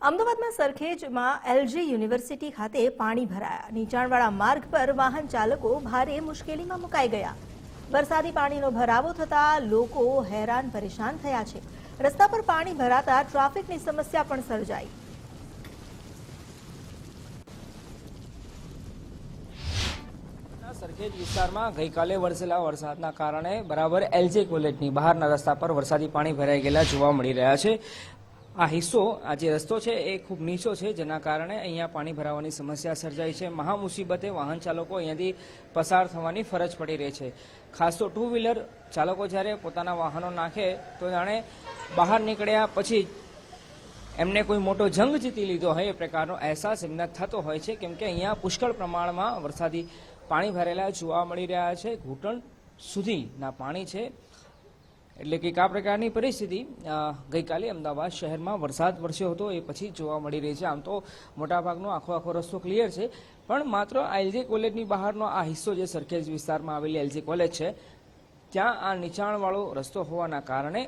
અમદાવાદમાં સરખેજમાં LG university ખાતે પાણી ભરાયા। નીચાણવાળા માર્ગ પર વાહન ચાલકો ભારે મુશ્કેલીમાં મુકાઈ ગયા। વરસાદી પાણીનો ભરાવો થતા લોકો હેરાન પરેશાન થયા છે। રસ્તા પર પાણી ભરાતા ટ્રાફિકની સમસ્યા પણ સર્જાઈ। સરખેજ વિસ્તારમાં ગઈકાલે વરસેલા વરસાદના કારણે બરાબર એલજી કોલેજની બહારના રસ્તા પર વરસાદી પાણી ભરાઈ ગયેલા જોવા મળી રહ્યા છે। આ હિસ્સો આ જે રસ્તો છે એ ખૂબ નીચો છે, જેના કારણે અહીંયા પાણી ભરાવાની સમસ્યા સર્જાઈ છે। મહા મુસીબતે વાહન ચાલકો અહીંયાથી પસાર થવાની ફરજ પડી રહી છે। ખાસ તો ટુ વ્હીલર ચાલકો જ્યારે પોતાના વાહનો નાખે તો જાણે બહાર નીકળ્યા પછી એમને કોઈ મોટો જંગ જીતી લીધો હોય એ પ્રકારનો અહેસાસ એમને થતો હોય છે, કેમ કે અહીંયા પુષ્કળ પ્રમાણમાં વરસાદી પાણી ભરેલા જોવા મળી રહ્યા છે। ઘૂંટણ સુધીના પાણી છે, એટલે કે આ પ્રકારની પરિસ્થિતિ ગઈકાલે અમદાવાદ શહેરમાં વરસાદ વરસ્યો હતો એ પછી જોવા મળી રહી છે। આમ તો મોટાભાગનો આખો રસ્તો ક્લિયર છે, પણ માત્ર એલજી કોલેજની બહારનો આ હિસ્સો જે સરખેજ વિસ્તારમાં આવેલી એલજી કોલેજ છે ત્યાં આ નીચાણવાળો રસ્તો હોવાના કારણે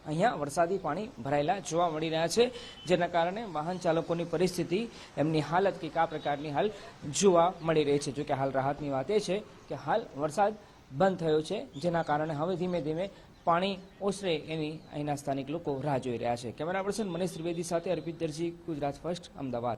અહીંયા વરસાદી પાણી ભરાયેલા જોવા મળી રહ્યા છે, જેના કારણે વાહન ચાલકોની પરિસ્થિતિ, એમની હાલત કંઈક આ પ્રકારની હાલ જોવા મળી રહી છે। જોકે હાલ રાહતની વાત એ છે કે હાલ વરસાદ બંધ થયો છે, જેના કારણે હવે ધીમે ધીમે પાણી ઓસરે એની અહીંના સ્થાનિક લોકો રાહ જોઈ રહ્યા છે। કેમેરા પર્સન મનીષ ત્રિવેદી સાથે અર્પિત દરજી, ગુજરાત ફર્સ્ટ, અમદાવાદ।